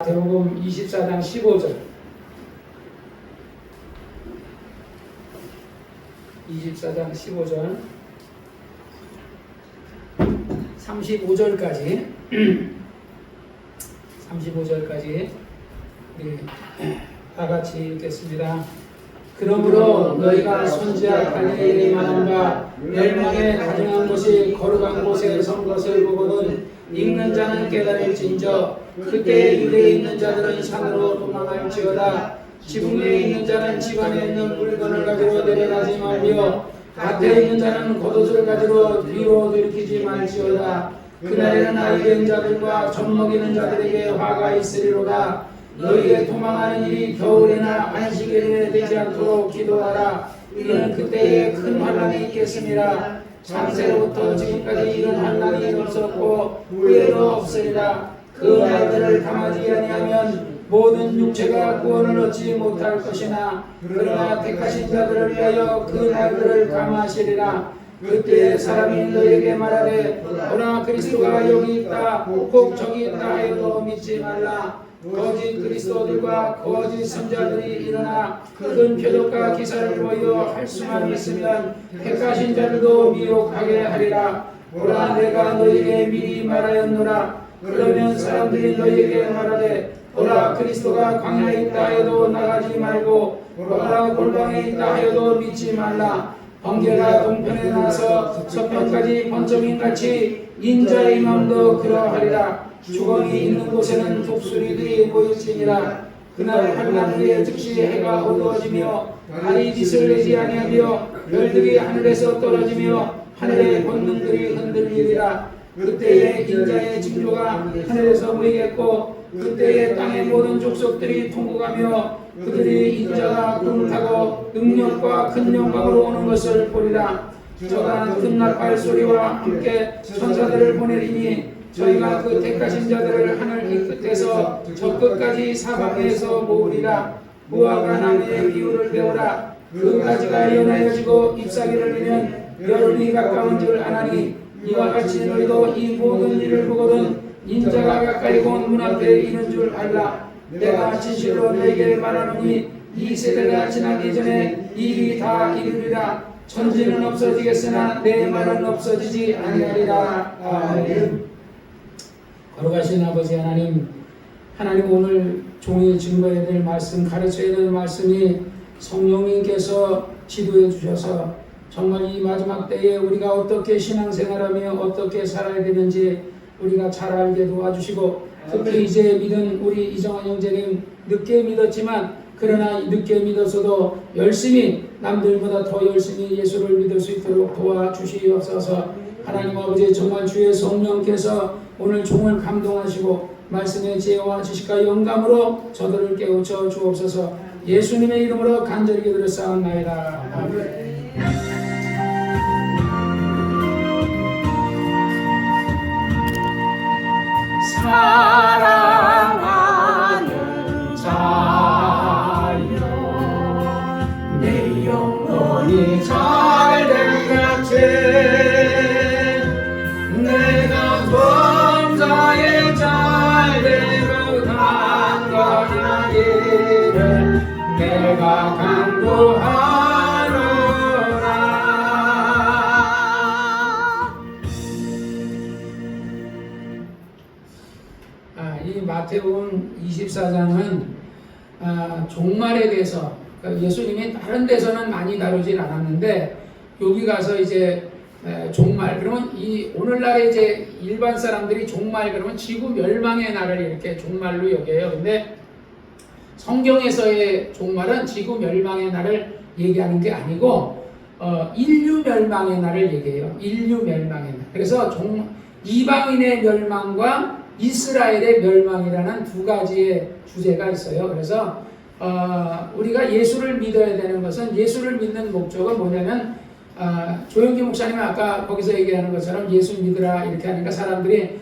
마태복음 24장 15절 24장 15절 35절까지 35절까지 우리 다같이 읽겠습니다. 그러므로 너희가 선지자 다니엘이 말한 바 멸망에 가증한 것이 거룩한 곳에 선 것을 보거든 읽는 자는 깨달을진저 그때에 유대에 있는 자들은 산으로 도망할지어다. 지붕에 있는 자는 집안에 있는 물건을 가지고 내려가지 말며 밭에 있는 자는 겉옷을 가지고 뒤로 들이키지 말지어다. 그날에는 아이된 자들과 젖먹이는 자들에게 화가 있으리로다. 너희의 도망하는 일이 겨울이나 안식일에 되지 않도록 기도하라. 이는 그때에 큰 환난이 있겠습니다. 창세로부터 지금까지 이런 환난이 없었고 후에도 없으리라. 그 날들을 감하지 아니하면 모든 육체가 구원을 얻지 못할 것이나 그러나 택하신 자들을 위하여 그 날들을 감하시리라. 그때 사람이 너에게 말하되 오라 그리스도가 여기 있다 혹 저기 있다 하여도 믿지 말라. 거짓 그리스도들과 거짓 선자들이 일어나 큰 표적과 기사를 보여 할 수만 있으면 택하신 자들도 미혹하게 하리라. 오라 내가 너에게 미리 말하였노라. 그러면 사람들이 너희에게 말하되 오라 그리스도가 광야에 있다 하여도 나가지 말고 오라 골방에 있다 하여도 믿지 말라. 번개가 동편에 나서 서편까지 번쩍임같이 인자의 마음도 그러하리라. 주거니 있는 곳에는 독수리들이 보일지니라. 그날 환난 후에 즉시 해가 어두워지며 달이 빛을 내지 아니하며 별들이 하늘에서 떨어지며 하늘의 권능들이 흔들리리라. 그때에 인자의 징조가 하늘에서 보이겠고 그때에 땅의 모든 족속들이 통곡하며 그들이 인자가 구름을 타고 능력과 큰 영광으로 오는 것을 보리라. 저가 큰 나팔 소리와 함께 천사들을 보내리니 저희가 그 택하신 자들을 하늘 이 끝에서 저 끝까지 사방에서 모으리라. 무화과 나무의 비유를 배우라. 그 가지가 연하여지고 잎사귀를 내면 여름이 가까운 줄 아나니 이와 같이 너희도 이 모든 일을 보거든 인자가 가까이 온 문 앞에 있는 줄 알라. 내가 진실로 너에게 말하노니 이 세대가 지나기 전에 이 일이 다 이루리라. 천지는 없어지겠으나 내 말은 없어지지 아니하리라. 아멘. 거룩하신 아버지 하나님, 하나님 오늘 종이 증거해야 될 말씀, 가르쳐야 될 말씀이 성령님께서 지도해 주셔서 정말 이 마지막 때에 우리가 어떻게 신앙생활하며 어떻게 살아야 되는지 우리가 잘 알게 도와주시고, 특히 이제 믿은 우리 이정환 형제님 늦게 믿었지만 그러나 늦게 믿었어도 열심히 남들보다 더 열심히 예수를 믿을 수 있도록 도와주시옵소서. 하나님 아버지 정말 주의 성령께서 오늘 종을 감동하시고 말씀의 지혜와 지식과 영감으로 저들을 깨우쳐 주옵소서. 예수님의 이름으로 간절히 기도드렸사옵나이다. 아멘. 사랑하는 자여 내 영혼이 잘된 같이 내가 범사에 잘되고 간과하기를 내가 간구하노라. 이 마태복음 24장은 종말에 대해서 예수님이 다른 데서는 많이 다루진 않았는데 여기 가서 이제 종말 그러면 이 오늘날의 이제 일반 사람들이 종말 그러면 지구 멸망의 날을 이렇게 종말로 여겨요. 근데 성경에서의 종말은 지구 멸망의 날을 얘기하는 게 아니고 인류 멸망의 날을 얘기해요. 인류 멸망의 날. 그래서 이방인의 멸망과 이스라엘의 멸망이라는 두 가지의 주제가 있어요. 그래서 우리가 예수를 믿어야 되는 것은 예수를 믿는 목적은 뭐냐면 조영기 목사님이 아까 거기서 얘기하는 것처럼 예수 믿으라 이렇게 하니까 사람들이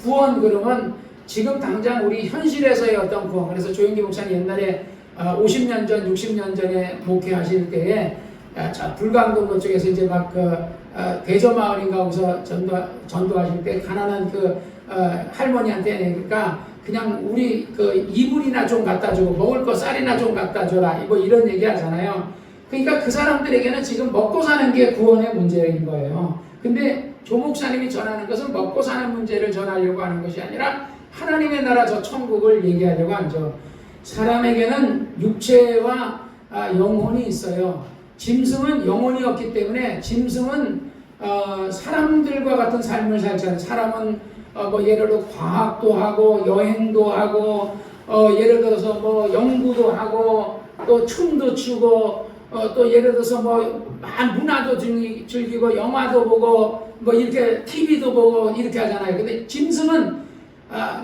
구원 그러면 지금 당장 우리 현실에서의 어떤 구원. 그래서 조영기 목사님 옛날에 50년 전 60년 전에 목회하실 때에 불광동 그쪽에서 이제 막 대저마을인가 거기서 전도하실 때 가난한 할머니한테 그러니까 그냥 우리 그 이불이나 좀 갖다 주고 먹을 거 쌀이나 좀 갖다 줘라 뭐 이런 얘기 하잖아요. 그러니까 그 사람들에게는 지금 먹고 사는 게 구원의 문제인 거예요. 근데 조 목사님이 전하는 것은 먹고 사는 문제를 전하려고 하는 것이 아니라 하나님의 나라 저 천국을 얘기하려고 하죠. 사람에게는 육체와 영혼이 있어요. 짐승은 영혼이 없기 때문에 짐승은 사람들과 같은 삶을 살지 않아요. 사람은 뭐 예를 들어 과학도 하고 여행도 하고 예를 들어서 뭐 연구도 하고 또 춤도 추고 또 예를 들어서 뭐 문화도 즐기고 영화도 보고 뭐 이렇게 TV도 보고 이렇게 하잖아요. 근데 짐승은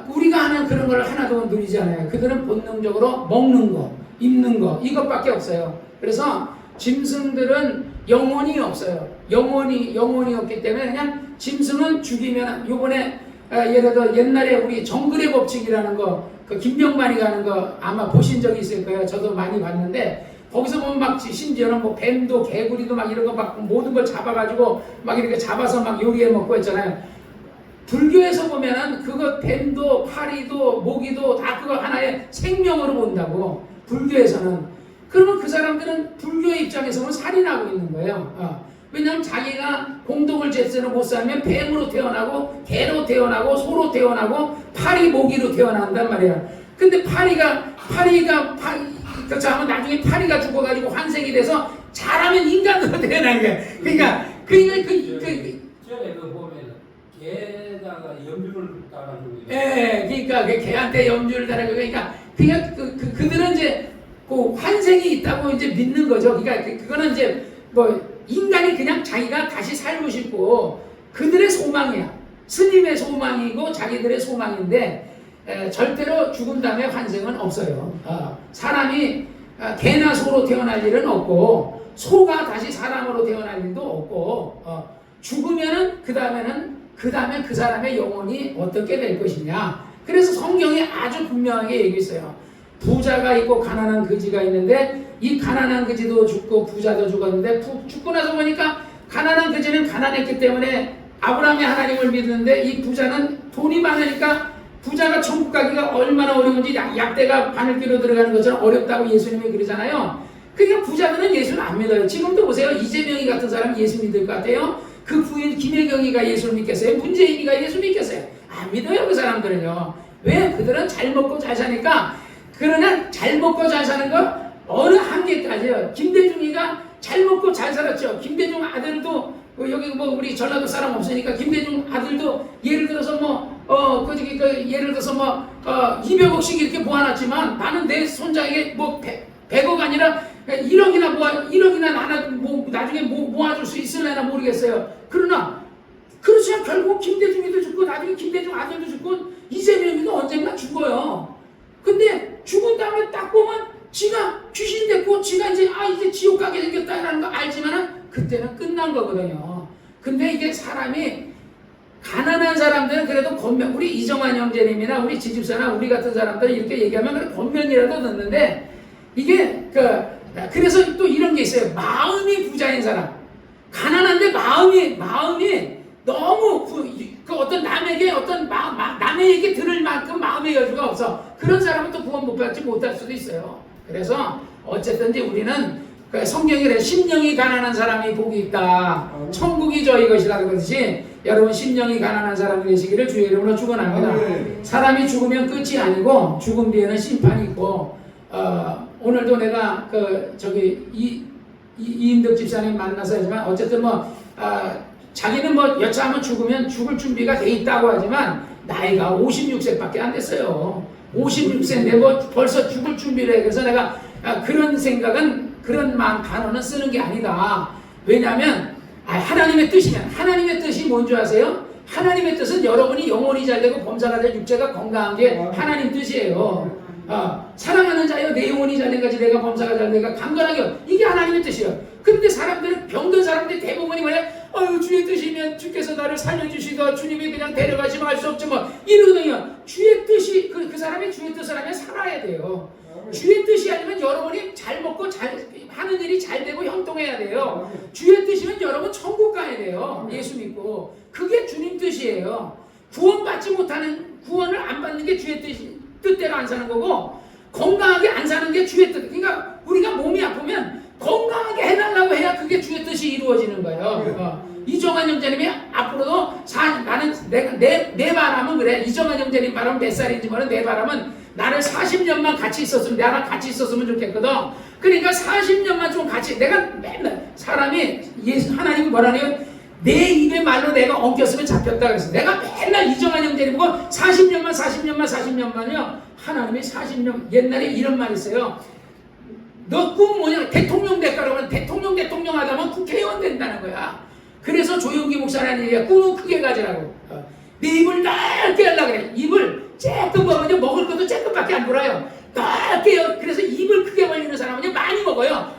우리가 하는 그런 걸 하나도 누리지 않아요. 그들은 본능적으로 먹는 거, 입는 거 이것밖에 없어요. 그래서 짐승들은 영혼이 없어요. 영혼이 없기 때문에 그냥 짐승은 죽이면 요번에 예를 들어 옛날에 우리 정글의 법칙이라는 거 그 김병만이 가는 거 아마 보신 적이 있을 거예요. 저도 많이 봤는데 거기서 보면 막 심지어는 뭐 뱀도 개구리도 막 이런 거 막 모든 걸 잡아가지고 막 이렇게 잡아서 막 요리해 먹고 했잖아요. 불교에서 보면은 그거 뱀도 파리도 모기도 다 그거 하나의 생명으로 본다고 불교에서는. 그러면 그 사람들은 불교 입장에서는 살인하고 있는 거예요. 왜냐하면 자기가 공동을 제대로 못 살면 뱀으로 태어나고 개로 태어나고 소로 태어나고 파리 모기로 태어난단 말이야. 근데 파리가 나중에 파리가 죽어가지고 환생이 돼서 잘하면 인간으로 태어나는 거야. 그러니까 전에 그 보면 개다가 염주를 따라는 거예요. 예, 그러니까 그 개한테 염주를 따라고 그러니까 그들은 이제 그 환생이 있다고 이제 믿는 거죠. 그러니까 그거는 이제 뭐 인간이 그냥 자기가 다시 살고 싶고 그들의 소망이야. 스님의 소망이고 자기들의 소망인데 절대로 죽은 다음에 환생은 없어요. 사람이 개나 소로 태어날 일은 없고 소가 다시 사람으로 태어날 일도 없고 죽으면은 그 다음에 그 사람의 영혼이 어떻게 될 것이냐. 그래서 성경이 아주 분명하게 얘기했어요. 부자가 있고 가난한 거지가 있는데 이 가난한 거지도 죽고 부자도 죽었는데 죽고 나서 보니까 가난한 거지는 가난했기 때문에 아브라함의 하나님을 믿는데 이 부자는 돈이 많으니까 부자가 천국 가기가 얼마나 어려운지 약대가 바늘기로 들어가는 것처럼 어렵다고 예수님이 그러잖아요. 그러니까 부자들은 예수를 안 믿어요. 지금도 보세요. 이재명이 같은 사람이 예수 믿을 것 같아요. 그 부인 김혜경이가 예수를 믿겠어요? 문재인이가 예수 믿겠어요? 안 믿어요. 그 사람들은요. 왜? 그들은 잘 먹고 잘 사니까. 그러나 잘 먹고 잘 사는 거 어느 한계까지요. 김대중이가 잘 먹고 잘 살았죠. 김대중 아들도 여기 뭐 우리 전라도 사람 없으니까 김대중 아들도 예를 들어서 예를 들어서 200억씩 이렇게 모아놨지만 나는 내 손자에게 뭐 100억 아니라 1억이나 나중에 모아줄 수 있을래나 모르겠어요. 그러나 그렇지만 결국 김대중이도 죽고 나중에 김대중 아들도 죽고 이재명이도 언젠가 죽어요. 근데 죽은 다음에 딱 보면 지가 귀신 됐고 지가 이제 지옥 가게 생겼다라는 거 알지만은 그때는 끝난 거거든요. 근데 이게 사람이 가난한 사람들은 그래도 권면, 우리 이정환 형제님이나 우리 지집사나 우리 같은 사람들은 이렇게 얘기하면 그래 권면이라도 듣는데 이게 그래서 또 이런 게 있어요. 마음이 부자인 사람, 가난한데 마음이 너무 어떤 남에게 남의 얘기 들을 만큼 마음의 여유가 없어. 그런 사람은 또 구원 받지 못할 수도 있어요. 그래서 어쨌든지 우리는 성경이 그래 심령이 가난한 사람이 복이 있다. 천국이 저희 것이라 그러듯이 여러분 심령이 가난한 사람이 되시기를 주의 이름으로 축원합니다. 사람이 죽으면 끝이 아니고 죽음 뒤에는 심판이 있고 오늘도 내가 이인덕 집사님 만나서 하지만 어쨌든 자기는 여차하면 죽으면 죽을 준비가 돼 있다고 하지만 나이가 56세밖에 안 됐어요. 56세인데 벌써 죽을 준비를 해. 그래서 내가 그런 생각은 그런 단어는 쓰는 게 아니다. 왜냐하면 하나님의 뜻이면 하나님의 뜻이 뭔지 아세요? 하나님의 뜻은 여러분이 영혼이 잘 되고 범사가 될 육체가 건강한 게 하나님 뜻이에요. 사랑하는 자여 내 영혼이 잘 된가지 내가 범사가 잘 된가 강건하게 이게 하나님의 뜻이에요. 근데 사람들은 병든 사람들이 대부분이 뭐냐? 주의 뜻이면 주께서 나를 살려주시더 주님이 그냥 데려가시면 할 수 없지 이러거든요. 주의 뜻이 그 사람이 주의 뜻을 하면 살아야 돼요. 주의 뜻이 아니면 여러분이 잘 먹고 잘 하는 일이 잘 되고 형통해야 돼요. 주의 뜻이면 여러분 천국 가야 돼요. 예수 믿고 그게 주님 뜻이에요. 구원받지 못하는, 구원을 안 받는 게 주의 뜻대로 안 사는 거고, 건강하게 안 사는 게 주의 뜻. 그러니까 우리가 몸이 아프면 건강하게 해달라고 해야 그게 주의 뜻이 이루어지는 거예요. 이정환 형제님이 앞으로도 나는 내 바람은 그래. 이정환 형제님 바람은 몇 살인지 모르는 내 바람은 나를 40년만 같이 있었으면, 나랑 같이 있었으면 좋겠거든. 그러니까 40년만 좀 같이, 내가 맨날 사람이 하나님이 뭐라네요? 내 입의 말로 내가 엉켰으면 잡혔다 그랬어. 내가 맨날 이정환 형제님 보고 40년만요. 하나님이 40년, 옛날에 이런 말이 있어요. 너 꿈 뭐냐? 대통령 될까? 그러면 대통령 하다면 국회의원 된다는 거야. 그래서 조용기 목사라는 얘기야. 꿈은 크게 가지라고. 네 입을 넓게 하려고 그래. 입을 쬐끔 먹으면 먹을 것도 쬐끔밖에 안 돌아요. 넓게요. 그래서 입을 크게 벌리는 사람은 많이 먹어요.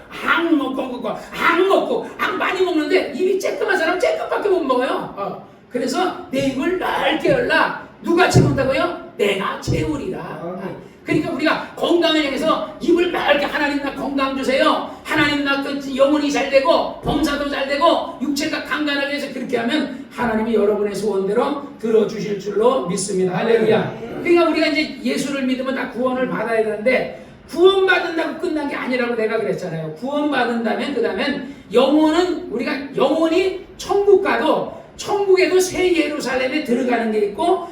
악 많이 먹는데 입이 쬐끔한 사람은 쬐끔밖에 못 먹어요. 그래서 내 입을 넓게 열라. 누가 채운다고요? 내가 채우리라. 그러니까 우리가 건강을 향해서 입을 넓게, 하나님 나 건강 주세요. 하나님 나 영혼이 잘 되고 범사도 잘 되고 육체가 강건하게 해서 그렇게 하면 하나님이 여러분의 소원대로 들어주실 줄로 믿습니다. 할렐루야. 그러니까 우리가 이제 예수를 믿으면 다 구원을 받아야 되는데, 구원받는다고 끝난 게 아니라고 내가 그랬잖아요. 구원받는다면 그 다음엔 영혼은, 우리가 영혼이 천국 가도 천국에도 새 예루살렘에 들어가는 게 있고,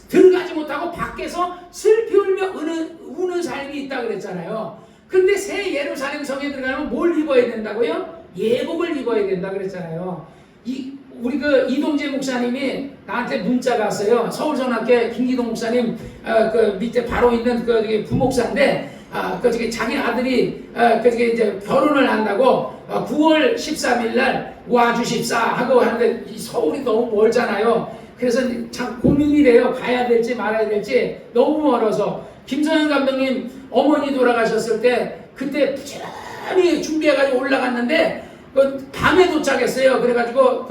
들어가지 못하고 밖에서 슬피 울며 우는 삶이 있다 그랬잖아요. 근데 새 예루살렘 성에 들어가면 뭘 입어야 된다고요? 예복을 입어야 된다 그랬잖아요. 우리 이동재 목사님이 나한테 문자가 왔어요. 서울전학교 김기동 목사님 그 밑에 바로 있는 그 부목사인데, 자기 아들이 이제 결혼을 한다고 9월 13일 날 와주십사 하고 하는데, 서울이 너무 멀잖아요. 그래서 참 고민이래요. 가야 될지 말아야 될지. 너무 멀어서. 김성현 감독님 어머니 돌아가셨을 때 그때 부지런히 준비해가지고 올라갔는데 밤에 도착했어요. 그래가지고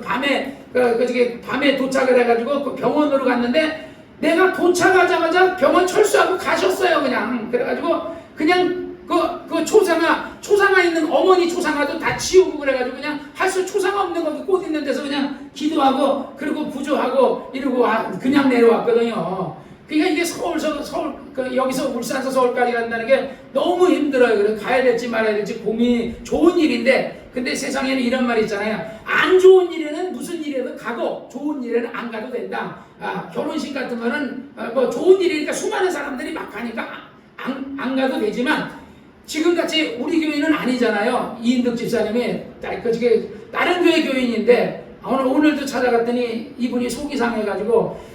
밤에 도착을 해가지고 그 병원으로 갔는데, 내가 도착하자마자 병원 철수하고 가셨어요. 그래가지고 그냥 그 초상화 있는 어머니 초상화도 다 치우고 그래가지고 그냥 초상화 없는 거기 꽃 있는 데서 그냥 기도하고 그리고 부조하고 이러고 그냥 내려왔거든요. 그러니까 이게 여기서 울산에서 서울까지 간다는 게 너무 힘들어요. 그래서 가야 될지 말아야 될지 고민이, 좋은 일인데, 근데 세상에는 이런 말이 있잖아요. 안 좋은 일에는 무슨 일에도 가고 좋은 일에는 안 가도 된다. 결혼식 같은 거는 뭐 좋은 일이니까 수많은 사람들이 막 가니까 안 가도 되지만, 지금같이 우리 교회는 아니잖아요. 이인덕 집사님이 다른 교회 교인인데 오늘도 찾아갔더니 이분이 속이 상해가지고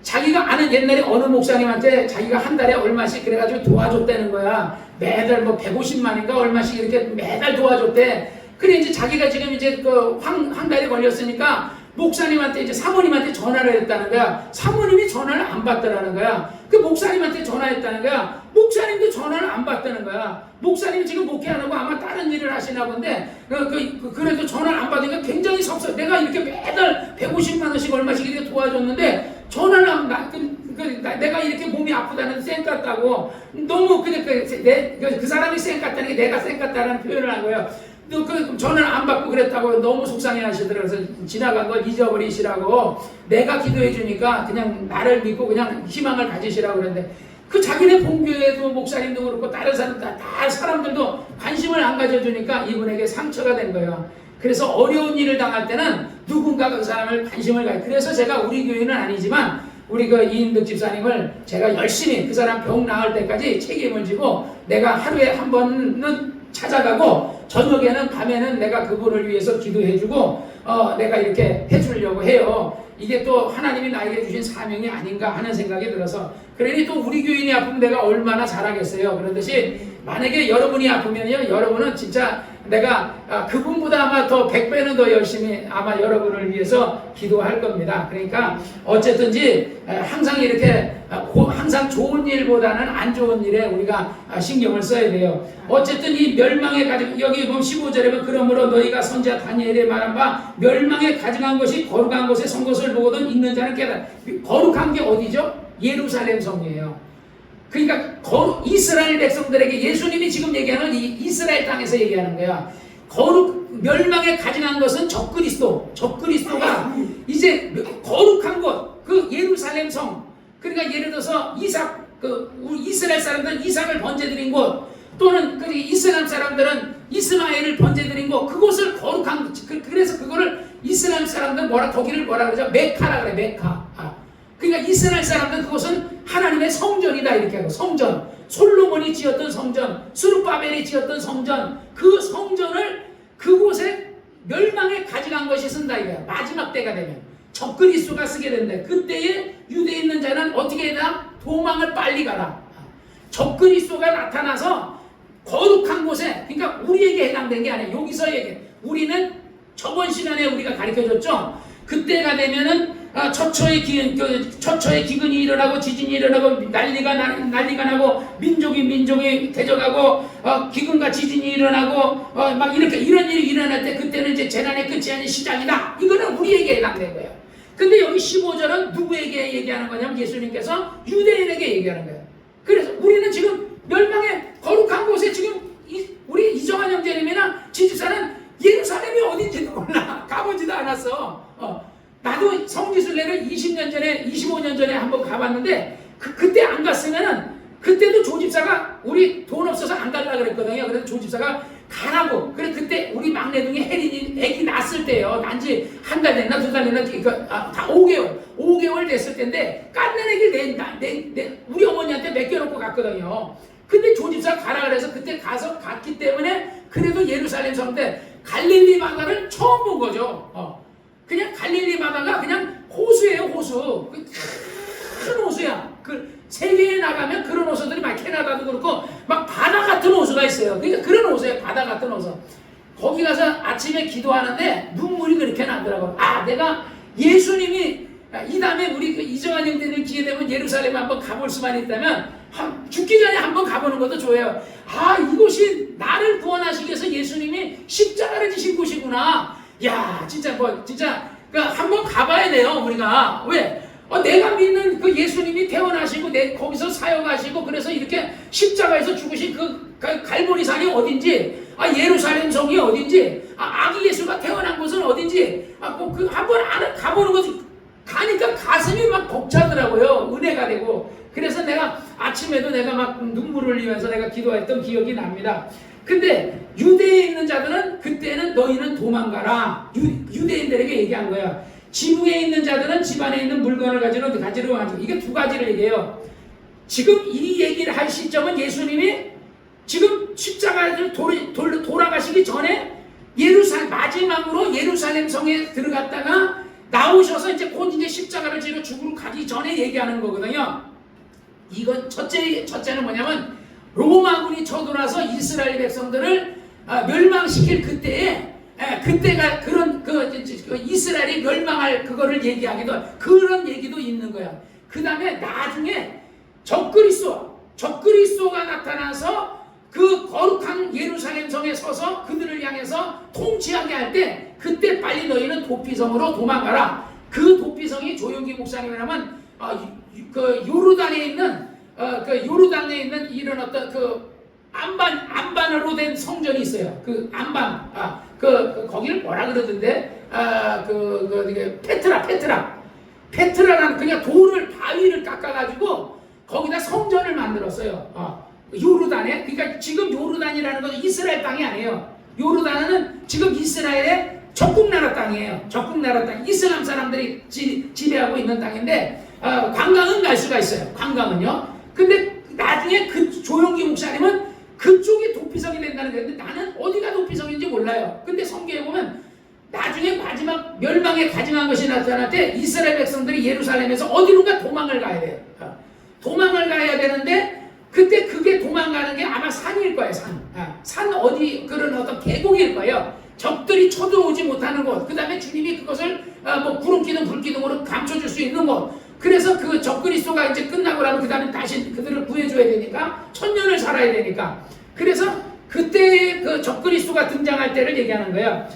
자기가 아는 옛날에 어느 목사님한테 자기가 한 달에 얼마씩 그래가지고 도와줬다는 거야. 매달 뭐 150만인가 얼마씩 이렇게 매달 도와줬대. 그래 이제 자기가 지금 이제 한 달에 걸렸으니까 목사님한테 이제 사모님한테 전화를 했다는 거야. 사모님이 전화를 안 받더라는 거야. 그 목사님한테 전화했다는 거야. 목사님도 전화를 안 받다는 거야. 목사님이 지금 목회 안 하고 아마 다른 일을 하시나 본데, 그래도 전화를 안 받으니까 굉장히 섭섭해. 내가 이렇게 매달 150만 원씩 얼마씩 이렇게 도와줬는데 전화를 안 받, 내가 이렇게 몸이 아프다는 쌩 같다고. 너무 그 사람이 쌩 같다는 게 내가 쌩 같다는 표현을 한 거예요. 그 전화를 안 받고 그랬다고 너무 속상해 하시더라고요. 그래서 지나간 걸 잊어버리시라고, 내가 기도해 주니까 그냥 나를 믿고 그냥 희망을 가지시라고 그랬는데, 그 자기네 본교회도 목사님도 그렇고 다른 사람들도 관심을 안 가져주니까 이분에게 상처가 된 거예요. 그래서 어려운 일을 당할 때는 누군가 그 사람을 관심을 가요. 그래서 제가 우리 교회는 아니지만 우리 이인덕 집사님을 제가 열심히 그 사람 병 나을 때까지 책임을 지고, 내가 하루에 한 번은 찾아가고 저녁에는 밤에는 내가 그분을 위해서 기도해주고 내가 이렇게 해주려고 해요. 이게 또 하나님이 나에게 주신 사명이 아닌가 하는 생각이 들어서, 그러니 또 우리 교인이 아프면 내가 얼마나 잘하겠어요. 그런듯이 만약에 여러분이 아프면요, 여러분은 진짜 내가 그분보다 아마 더 100배는 더 열심히 아마 여러분을 위해서 기도할 겁니다. 그러니까 어쨌든지 항상 이렇게 항상 좋은 일보다는 안 좋은 일에 우리가 신경을 써야 돼요. 어쨌든 이 멸망의 가증, 여기 보면 15절에 보면 그러므로 너희가 선지자 다니엘의 말한 바 멸망에 가증한 것이 거룩한 곳에 선 것을 보거든 있는 자는 깨달아. 거룩한 게 어디죠? 예루살렘 성이에요. 그러니까 이스라엘 백성들에게 예수님이 지금 얘기하는 이 이스라엘 땅에서 얘기하는 거야. 멸망에 가증한 것은 적그리스도가 이제 거룩한 곳, 그 예루살렘 성, 그러니까 예를 들어서 이스라엘 사람들은 이삭을 번제드린 곳, 또는 그 이슬람 사람들은 이스마엘을 번제드린 곳, 그곳을 거룩한, 그래서 그거를 이슬람 사람들은 거기를 뭐라 그러죠? 메카라 그래, 메카. 그러니까 이스라엘 사람들은 그것은 하나님의 성전이다 이렇게 하고, 성전, 솔로몬이 지었던 성전, 스룹바벨이 지었던 성전, 그 성전을 그곳에 멸망에 가져간 것이 쓴다 이거야. 마지막 때가 되면 적그리스도가 쓰게 된다. 그때에 유대에 있는 자는 어떻게 해야? 도망을 빨리 가라. 적그리스도가 나타나서 거룩한 곳에, 그러니까 우리에게 해당된 게 아니야. 여기서 얘기해. 우리는 저번 시간에 우리가 가르쳐줬죠. 그때가 되면은 처처의 기근이 일어나고 지진이 일어나고 난리가 나고 민족이 대적하고 기근과 지진이 일어나고 막 이렇게 이런 일이 일어날 때 그때는 이제 재난의 끝이 아닌 시작이다. 이거는 우리에게 해당된 거예요. 근데 여기 15절은 누구에게 얘기하는 거냐면 예수님께서 유대인에게 얘기하는 거예요. 그래서 우리는 지금 멸망의 거룩한 곳에 지금 우리 이정환 형제님이나 지집사는 예루살렘이 어딘지도 몰라. 가보지도 않았어. 나도 성지순례를 20년 전에 25년 전에 한번 가봤는데 그때 안 갔으면은 그때도 조집사가 우리 돈 없어서 안 갈라 그랬거든요. 그래서 조집사가 가라고. 그래 그때 우리 막내둥이 혜린이 애기 낳았을 때요. 난지 한 달 됐나 두 달 됐나 다 5개월 됐을 때인데 깐난 애기를 우리 어머니한테 맡겨놓고 갔거든요. 근데 조집사가 가라 그래서 그때 가서 갔기 때문에 그래도 예루살렘 성때 갈릴리 바다를 처음 본 거죠. 그냥 갈릴리 바다가 그냥 호수예요, 호수. 큰 호수야. 세계에 나가면 그런 호수들이 막 캐나다도 그렇고 막 바다 같은 호수가 있어요. 그러니까 그런 호수예요, 바다 같은 호수. 거기 가서 아침에 기도하는데 눈물이 그렇게 나더라고요. 내가 예수님이 이 다음에 우리 이정환 형제님 기회 되면 예루살렘 한번 가볼 수만 있다면 죽기 전에 한번 가보는 것도 좋아요. 이곳이 나를 구원하시기 위해서 예수님이 십자가를 지신 곳이구나. 야, 진짜 한번 가봐야 돼요, 우리가. 왜? 내가 믿는 그 예수님이 태어나시고 거기서 사역하시고 그래서 이렇게 십자가에서 죽으신 그 갈보리산이 어딘지, 예루살렘 성이 어딘지, 아기 예수가 태어난 곳은 어딘지, 한번 가보는 것도 가니까 가슴이 막 벅차더라고요. 은혜가 되고. 그래서 내가 아침에도 내가 막 눈물을 흘리면서 내가 기도했던 기억이 납니다. 근데 유대에 있는 자들은 그때는 너희는 도망가라. 유대인들에게 얘기한 거야. 지붕에 있는 자들은 집안에 있는 물건을 가지러 가지고 이게 두 가지를 얘기해요. 지금 이 얘기를 할 시점은 예수님이 지금 십자가를 돌아가시기 전에 마지막으로 예루살렘 성에 들어갔다가 나오셔서 이제 곧 이제 십자가를 지러 죽으러 가기 전에 얘기하는 거거든요. 이건 첫째는 뭐냐면 로마군이 쳐들어와서 이스라엘 백성들을 멸망시킬 그때가 그런 이스라엘이 멸망할 그거를 얘기하기도 그런 얘기도 있는 거야. 그 다음에 나중에 적그리스도가 나타나서 그 거룩한 예루살렘 성에 서서 그들을 향해서 통치하게 할 때 그때 빨리 너희는 도피성으로 도망가라. 그 도피성이 조용기 목사님이라면 그 요르단에 있는 이런 어떤 안반으로 된 성전이 있어요. 그 안반, 거기를 뭐라 그러던데, 페트라라는 그냥 바위를 깎아가지고 거기다 성전을 만들었어요. 요르단에, 그러니까 지금 요르단이라는 건 이스라엘 땅이 아니에요. 요르단은 지금 이스라엘의 적국나라 땅이에요. 적국나라 땅, 이슬람 사람들이 지배하고 있는 땅인데, 관광은 갈 수가 있어요. 관광은요. 근데 나중에 그 조용기 목사님은 그쪽이 도피성이 된다는 건데 나는 어디가 도피성인지 몰라요. 근데 성경에 보면 나중에 마지막 멸망에 가증한 것이 나타날 때 이스라엘 백성들이 예루살렘에서 어디론가 도망을 가야 돼요. 도망을 가야 되는데 그때 그게 도망가는 게 아마 산일 거예요. 산 어디 그런 어떤 계곡일 거예요. 적들이 쳐들어오지 못하는 곳. 그 다음에 주님이 그것을 구름기둥 불기둥으로 감춰줄 수 있는 곳. 그래서 그 적그리스도가 이제 끝나고 나면 그 다음에 다시 그들을 구해줘야 되니까 1000년을 살아야 되니까. 그래서 그때 그 적그리스도가 등장할 때를 얘기하는 거예요.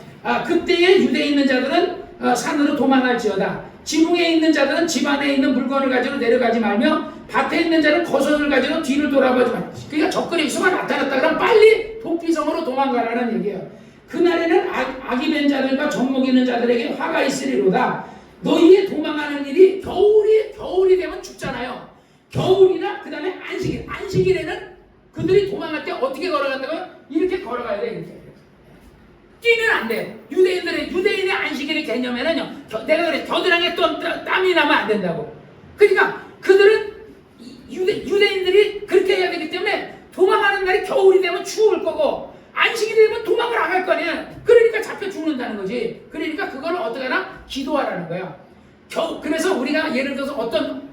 그때에 유대에 있는 자들은 산으로 도망할지어다. 지붕에 있는 자들은 집 안에 있는 물건을 가지러 내려가지 말며 밭에 있는 자는 거선을 가지러 뒤를 돌아보지 마. 그러니까 적그리스도가 나타났다 그러면 빨리 도피성으로 도망가라는 얘기예요. 그날에는 악이 된 자들과 정욕 있는 자들에게 화가 있으리로다. 너희의 도망하는 일이 겨울이 되면 죽잖아요. 겨울이나 그 다음에 안식일에는 그들이 도망갈 때 어떻게 걸어간다고요? 이렇게 걸어가야 돼. 이렇게 뛰면 안 돼. 유대인의 안식일의 개념에는요, 내가 그래, 겨드랑이에 땀이 나면 안 된다고. 그러니까 그들은 유대인들이 그렇게 해야 되기 때문에 도망가는 날이 겨울이 되면 추울 거고 안식일이 되면 도망을 안 갈 거 아니야. 그러니까 잡혀 죽는다는 거지. 그러니까 그걸 어떻게 하나? 기도하라는 거야. 그래서 우리가 예를 들어서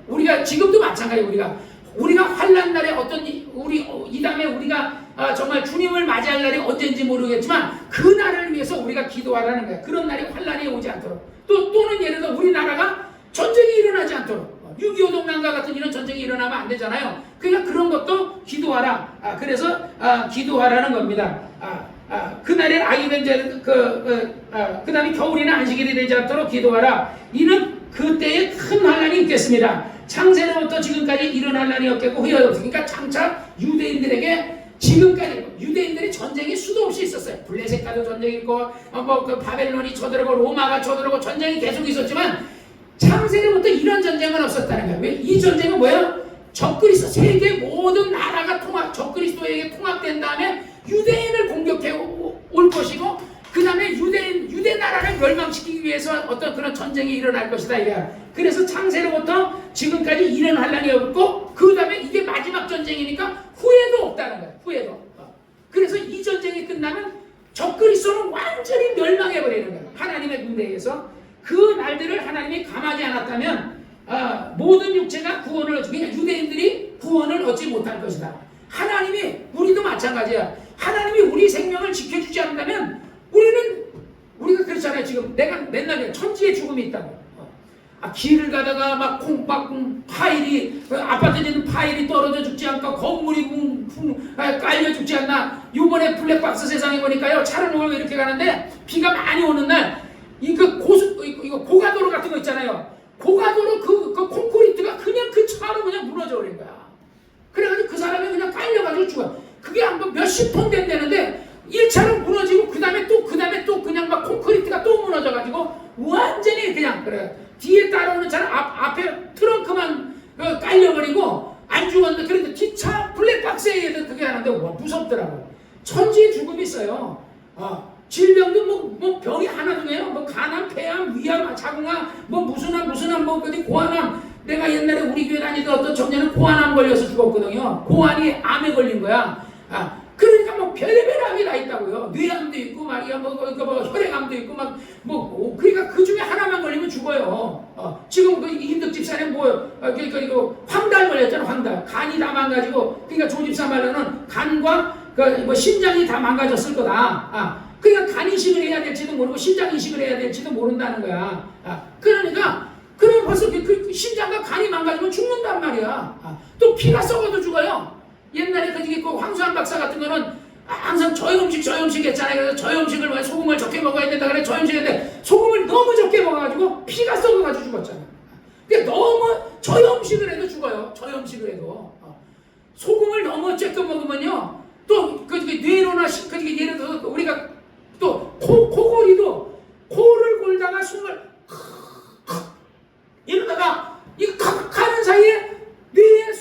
우리가 지금도 마찬가지, 우리가 환난 날에 이 다음에 우리가 정말 주님을 맞이할 날이 언제인지 모르겠지만 그 날을 위해서 우리가 기도하라는 거야. 그런 날이 환난이 오지 않도록. 또는 예를 들어 우리나라가 전쟁이 일어나지 않도록. 6.25 동남과 같은 이런 전쟁이 일어나면 안 되잖아요. 그러니까 그런 것도 기도하라. 그래서 기도하라는 겁니다. 그날에 악이 된 자들, 그 다음에 겨울이나 안식일이 되지 않도록 기도하라. 이는 그때에 큰 환난이 있겠습니다. 창세로부터 지금까지 이런 환난이 없겠고 후회 없으니까 그러니까 장차 유대인들에게 지금까지 유대인들이 전쟁이 수도 없이 있었어요. 블레셋과도 전쟁이 있고 그 바벨론이 쳐들어오고 로마가 쳐들어오고 전쟁이 계속 있었지만 창세로부터 이런 전쟁은 없었다는 거예요. 왜? 이 전쟁은 뭐예요? 적그리스도, 세계 모든 나라가 적그리스도에게 통합된 다음에 유대인을 공격해 올 것이고 그 다음에 유대 나라를 멸망시키기 위해서 어떤 그런 전쟁이 일어날 것이다. 그래서 창세로부터 지금까지 이런 환난이 없고 그 다음에 이게 마지막 전쟁이니까 후회도 없다는 거예요. 후회도. 그래서 이 전쟁이 끝나면 적그리스도는 완전히 멸망해버리는 거예요. 하나님의 군대에서. 그 날들을 하나님이 감하지 않았다면 모든 육체가 구원을 얻지, 그러니까 유대인들이 구원을 얻지 못할 것이다. 하나님이, 우리도 마찬가지야. 하나님이 우리 생명을 지켜주지 않는다면 우리가 그렇잖아요. 지금 내가 맨날 천지의 죽음이 있다고. 길을 가다가 막 파일이, 아파트에 있는 파일이 떨어져 죽지 않고 건물이 깔려 죽지 않나. 요번에 블랙박스 세상에 보니까요, 차를 몰고 이렇게 가는데 비가 많이 오는 날 이거 고가도로 같은 거 있잖아요. 고가도로 그 콘크리트가 그냥 그 차로 그냥 무너져 버린 거야. 그래가지고 그 사람이 그냥 깔려가지고 죽어. 그게 한번 몇십 톤 된다는데 1차로 무너지고 그 다음에 또 그냥 막 콘크리트가 또 무너져가지고 완전히 그냥 그래. 뒤에 따라오는 차는 앞에 트렁크만 깔려버리고 안 죽었는데 그런데 뒷차 블랙박스에 그게 하는데 무섭더라고. 천지의 죽음이 있어요. 질병도 뭐 병이 하나도 돼요. 뭐 간암, 폐암, 위암, 자궁암, 뭐 무슨암, 뭐 어디 고환암. 내가 옛날에 우리 교회 다니던 어떤 청년은 고환암 걸려서 죽었거든요. 고환이 암에 걸린 거야. 그러니까 뭐 별의별 암이 다 있다고요. 뇌암도 있고 말이야, 뭐 혈액암도 있고 그러니까 그 중에 하나만 걸리면 죽어요. 지금 그 임덕 집사님 이거 황달 걸렸잖아, 황달. 간이 다 망가지고, 그러니까 조 집사 말로는 간과 심장이 다 망가졌을 거다. 그러니까 간 이식을 해야 될지도 모르고 심장 이식을 해야 될지도 모른다는 거야. 그러니까 그럼 벌써 그 심장과 간이 망가지면 죽는단 말이야. 또 피가 썩어도 죽어요. 옛날에 그 황수한 박사 같은 거는 항상 저염식 했잖아요. 그래서 저염식을 소금을 적게 먹어야 된다 그래. 저염식인데 소금을 너무 적게 먹어가지고 피가 썩어가지고 죽었잖아요. 그러니까 너무 저염식을 해도 죽어요. 저염식을 해도. 소금을 너무 쬐끔 먹으면요. 또 뇌로나 예를 들어서 우리가 또 코골이도 코를 골다가 숨을 이러다가 가는 사이에 뇌에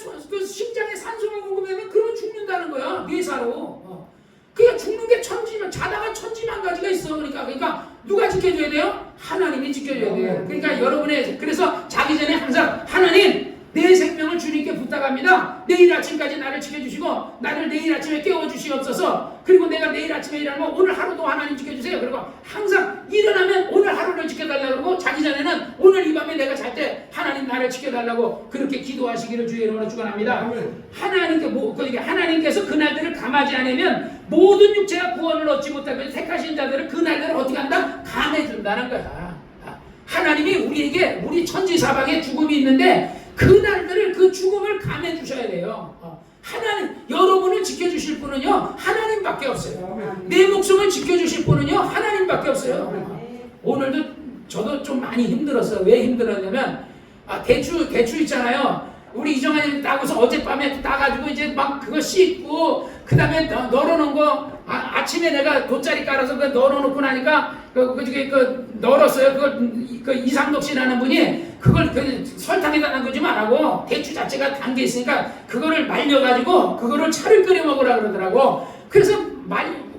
심장에 산소가 공급되면 그러면 죽는다는 거야. 뇌사로. 그러니까 죽는 게 자다가 천지만가지가 있어. 그러니까 누가 지켜줘야 돼요? 하나님이 지켜줘야 돼요. 그러니까 그래서 자기 전에 항상 하나님, 내 생명을 주님께 부탁합니다. 내일 아침까지 나를 지켜주시고 나를 내일 아침에 깨워주시옵소서. 그리고 내가 내일 아침에 일하면 오늘 하루도 하나님 지켜주세요. 그리고 항상 일어나면 오늘 하루를 지켜달라고 그러고 자기 전에는 오늘 이 밤에 내가 잘 때 하나님 나를 지켜달라고 그렇게 기도하시기를 주의 이름으로 축원합니다. 하나님께서 그날들을 감하지 않으면 모든 육체가 구원을 얻지 못하고 택하신 자들을 그날들을 어떻게 한다? 감해준다는 거야. 하나님이 우리에게 우리 천지사방에 죽음이 있는데 그날들을 그 죽음을 감해 주셔야 돼요. 하나님, 여러분을 지켜주실 분은요 하나님밖에 없어요. 내 목숨을 지켜주실 분은요 하나님밖에 없어요. 오늘도 저도 좀 많이 힘들었어요. 왜 힘들었냐면 대추 있잖아요. 우리 이정환이 따고서 어젯밤에 따가지고 이제 막 그거 씻고 그 다음에 널어놓은 거 아침에 내가 돗자리 깔아서 그 널어놓고 나니까 그 널었어요. 그걸 그 이상덕 씨라는 분이 그걸 그 설탕에다 담그지 말라고 대추 자체가 담겨 있으니까 그거를 말려가지고 그거를 차를 끓여 먹으라 그러더라고. 그래서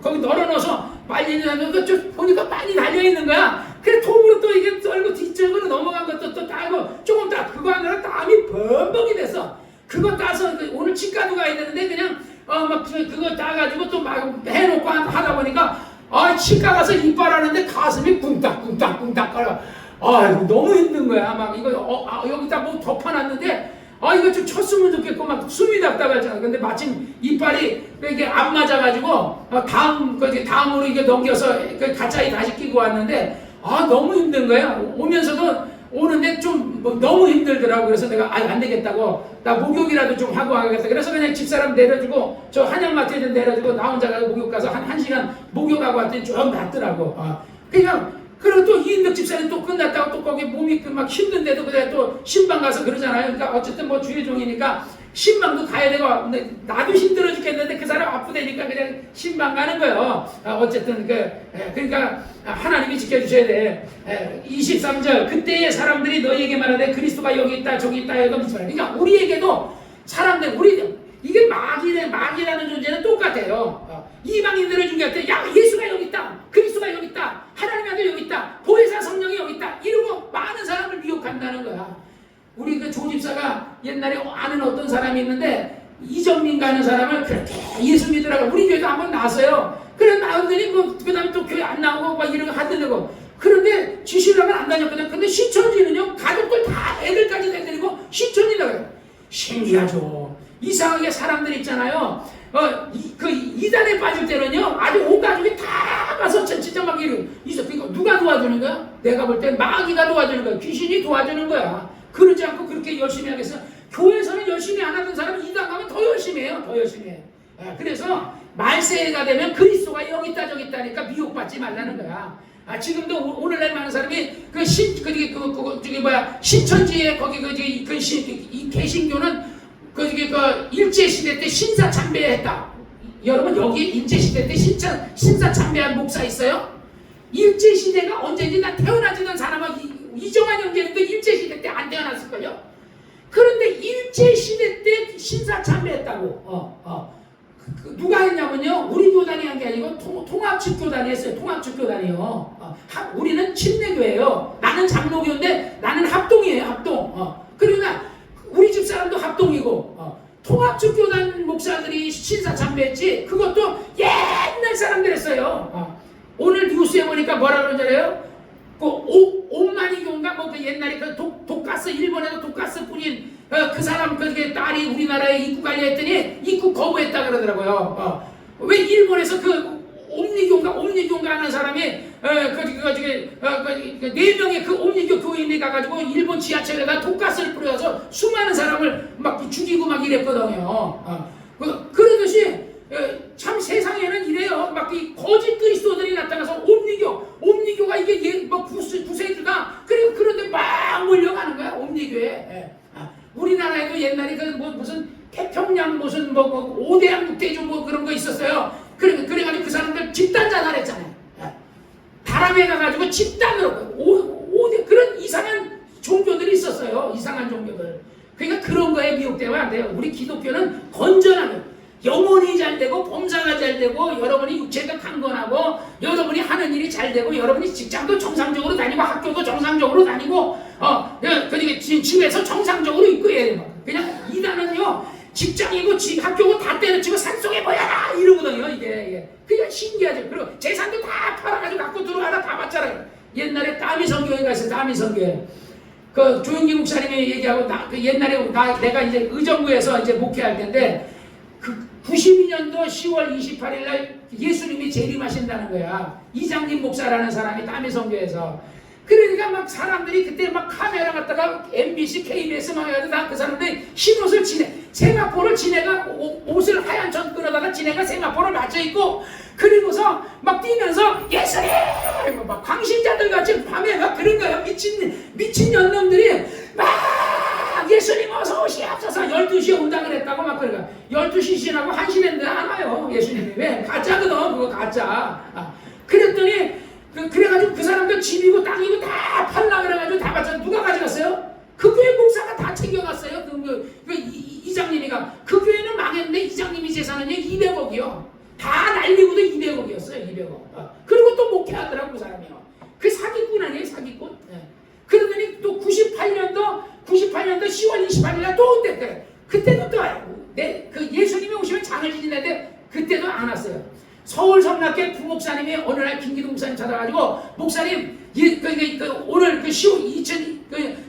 거기 널어놓아서 말리는 거 보니까 많이 달려있는 거야. 그래 톱으로 또 이게 썰고 뒤쪽으로 넘어간 것도 또 따고 조금 따 그거 하느라 땀이 범벅이 됐어. 그거 따서 오늘 치과도 가야 되는데 그냥 막 그거 따가지고 또 막 해놓고 하다 보니까 치과 가서 이빨 하는데 가슴이 쿵딱쿵딱쿵딱 거려. 너무 힘든 거야. 막 이거 여기다 뭐 덮어놨는데 이거 좀 쳤으면 좋겠고 막 숨이 답답하잖아. 근데 마침 이빨이 이게 안 맞아가지고 다음으로 이게 넘겨서 가짜이 다시 끼고 왔는데 너무 힘든 거야. 오면서도 오는데 좀 뭐 너무 힘들더라고. 그래서 내가 안 되겠다고 나 목욕이라도 좀 하고 가겠다. 그래서 그냥 집사람 내려주고 저 한양마트에 내려주고 나 혼자 가서 목욕 가서 한 시간 목욕하고 왔더니 좀 낫더라고. 그냥 그리고 또 이인덕 집사님 또 끝났다고 또 거기 몸이 막 힘든데도 그래 또 신방 가서 그러잖아요. 그러니까 어쨌든 뭐 주의 종이니까 신방도 가야 되고 근데 나도 힘들어 죽겠는데 그 사람 아프다니까 그냥 신방 가는 거예요. 어쨌든 그러니까 하나님이 지켜주셔야 돼. 23절 그때의 사람들이 너희에게 말하되 그리스도가 여기 있다 저기 있다 해도 무슨 말이야. 그러니까 우리에게도 사람들 이게 마귀라는 존재는 똑같아요. 이방인들을 중요할 때 야 예수가 여기 있다 그리스도가 여기 있다 하나님의 아들 여기 있다 보혜사 성령이 여기 있다 이러고 많은 사람을 미혹한다는 거야. 우리 그 조집사가 옛날에 아는 어떤 사람이 있는데 이정민 가는 사람을 그렇게 예수 믿으라고 우리 교회도 한번 나왔어요. 그래 나왔더니 그 다음에 또 교회 안 나오고 막 이런 거 하더라고. 그런데 지시려면 안 다녔거든. 근데 시천지는요 가족들 다 애들까지 데리고 시천지라고 해요. 신기하죠. 이상하게 사람들 있잖아요. 이단에 빠질 때는요 아주 온 가족이 다 가서 진짜 막 있어. 그러니까 누가 도와주는 거야? 내가 볼 땐 마귀가 도와주는 거야. 귀신이 도와주는 거야. 그러지 않고 그렇게 열심히 하겠어? 교회에서는 열심히 안 하던 사람은 이단 가면 더 열심히 해요. 더 열심히 해. 그래서 말세가 되면 그리스도가 여기 있다 저기 있다니까 미혹받지 말라는 거야. 지금도 오늘날 많은 사람이 신천지에 거기 이 개신교는 일제시대 때 신사참배했다. 여러분 여기 일제시대 때 신사참배한 목사 있어요? 일제시대가 언제인지 나 태어나지던 사람은 이정환 형제는 일제시대 때 안 태어났을걸요? 그런데 일제시대 때 신사참배했다고. 누가 했냐면요 우리 교단이 한 게 아니고 통합축교단이 했어요. 통합축교단이요. 우리는 침례교예요. 나는 장로교인데 나는 합동이에요. 합동. 그러니까 우리 집사람도 합동이고 통합축교단 목사들이 신사참배했지. 그것도 옛날 사람들 했어요. 오늘 뉴스에 보니까 뭐라 그러는지 알아요? 옴마니교인가 그 옛날에 독가스 일본에서 독가스 뿌린 그 사람 딸이 우리나라에 입국 관리했더니 입국 거부했다 그러더라고요. 왜 일본에서 옴니교인가 하는 사람이 4명의 그 옴니교 교인이 가가지고 일본 지하철에다 독가스를 뿌려서 수많은 사람을 막 죽이고 막 이랬거든요. 그러듯이 참 세상에는 이래요. 막 이 거짓 그리스도들이 나타나서 옴니교가 이게 구세주다. 그리고 그런데 막 몰려가는 거야 옴니교에. 우리나라에도 옛날에 무슨 태평양 무슨 5대양 6대주 그런 거 있었어요. 그래가지고 그 사람들 집단 자살했잖아요. 다람에 가가지고 집단으로 5대 그런 이상한 종교들이 있었어요. 이상한 종교들. 그러니까 그런 거에 미혹되면 안 돼요. 우리 기독교는 건전하면 영혼이 잘 되고 범사가 잘 되고 여러분이 육체가 강건하고 여러분이 하는 일이 잘 되고 여러분이 직장도 정상적으로 다니고 학교도 정상적으로 다니고 그러니까 집에서 정상적으로 있고 해요. 그냥 이단은요 직장이고 학교고 다 때려치고 산속에 보여라 이러거든요. 이게 그냥 신기하죠. 그리고 재산도 다 팔아가지고 갖고 들어와라 다 받잖아요. 옛날에 다미성교회 갔어요. 다미성교회 그 조영기 목사님이 얘기하고 옛날에 내가 이제 의정부에서 이제 목회할 텐데 92년도 10월 28일 날 예수님이 재림하신다는 거야. 이장님 목사라는 사람이 다미성교회에서. 그러니까 막 사람들이 그때 막 카메라 갖다가 MBC, KBS 막 해가지고 다 그 사람들이 흰옷을 세마포를 지네가 옷을 하얀 전 끌어다가 지네가 세마포를 맞춰 입고 그리고서 막 뛰면서 예수님! 막 광신자들 같이 밤에 막 그런 거야. 미친 년놈들이 막 예수님 어서 오시옵소서 12시에 온다 그랬다고 막 그러니까 12시 지나고 1시 됐는데 안 와요. 예수님이. 왜? 가짜거든. 그거 가짜. 그랬더니 그래가지고 그 사람들 집이고 땅이고 다 팔라 그래가지고 다 받쳐. 누가 가져갔어요? 그 교회 목사가 다 챙겨갔어요. 이장님이가. 그 교회는 망했는데 이장님이 재산은요 200억이요. 다 날리고도 200억이었어요. 200억. 그리고 또 목회하더라고 그 사람이요. 그 사기꾼 아니에요? 사기꾼? 네. 그러더니 또 98년도 10월 28일날 또 온대. 그때도 또 그 예수님이 오시면 장을 지내는데 그때도 안 왔어요. 서울 성락회 부목사님이 어느 날 김기동 목사님 찾아가지고 목사님 오늘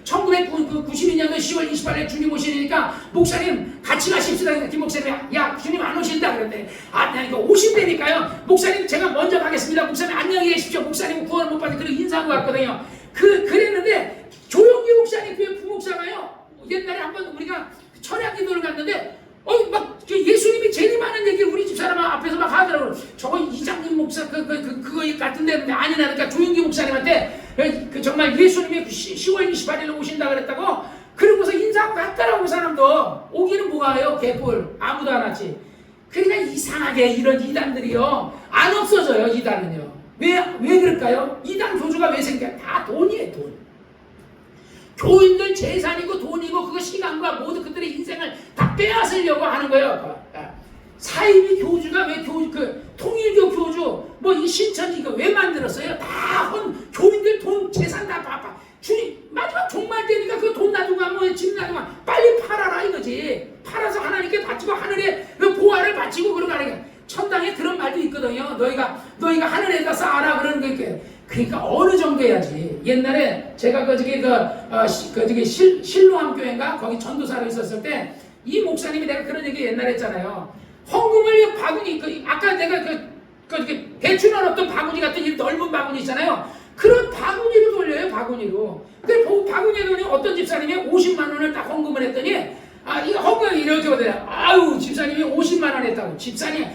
1992년도 10월 28일 주님 오시니까 목사님 같이 가십시다. 김 목사님이 야 주님 안 오신다 그랬더니 아니 오신다니까요. 목사님 제가 먼저 가겠습니다. 목사님 안녕히 계십시오. 목사님 구원 못 받은 그런 인사한 것 같거든요. 그랬는데 조용기 목사님 교회 부목사가요. 옛날에 한번 우리가 철야 기도를 갔는데 막 예수님이 재림하는 얘기를 우리 집사람 앞에서 막 하더라고요. 저거 이장님 목사 그거 같은데 아니나 그러니까 조용기 목사님한테 정말 예수님이 10월 28일에 오신다 그랬다고 그러고서 인사하고 갔더라고. 그 사람도 오기는 뭐가요? 개뿔 아무도 안 왔지. 그러니까 이상하게 이런 이단들이요 안 없어져요. 이단은요 왜 그럴까요? 이단 교주가 왜 생겨요? 다 돈이에요. 돈. 교인들 재산이고 돈이고 그거 시간과 모두 그들의 인생을 다 빼앗으려고 하는 거예요. 사이비 교주가 왜 통일교 교주 이 신천 이거 왜 만들었어요? 다 교인들 돈 재산 다 주님 마지막 종말 때니까 그 돈 놔두고 가면 집 놔두고 가면 빨리 팔아라 이거지. 팔아서 하나님께 바치고 하늘에 그 보화를 바치고 그러고 하는 거야. 천당에 그런 말도 있거든요. 너희가 하늘에다 쌓아라 그러는 거. 그러니까 어느 정도 해야지. 옛날에 제가 실로암 교회인가 거기 전도사로 있었을 때 이 목사님이 내가 그런 얘기 옛날에 했잖아요. 헌금을 바구니 아까 내가 배추 넣었던 바구니 같은 이 넓은 바구니 있잖아요. 그런 바구니로 돌려요. 바구니로. 그 바구니에 돈이 어떤 집사님이 50만 원을 딱 헌금을 했더니 이거 헌금이 이렇게 보더라. 아유 집사님이 50만 원 했다고. 집사님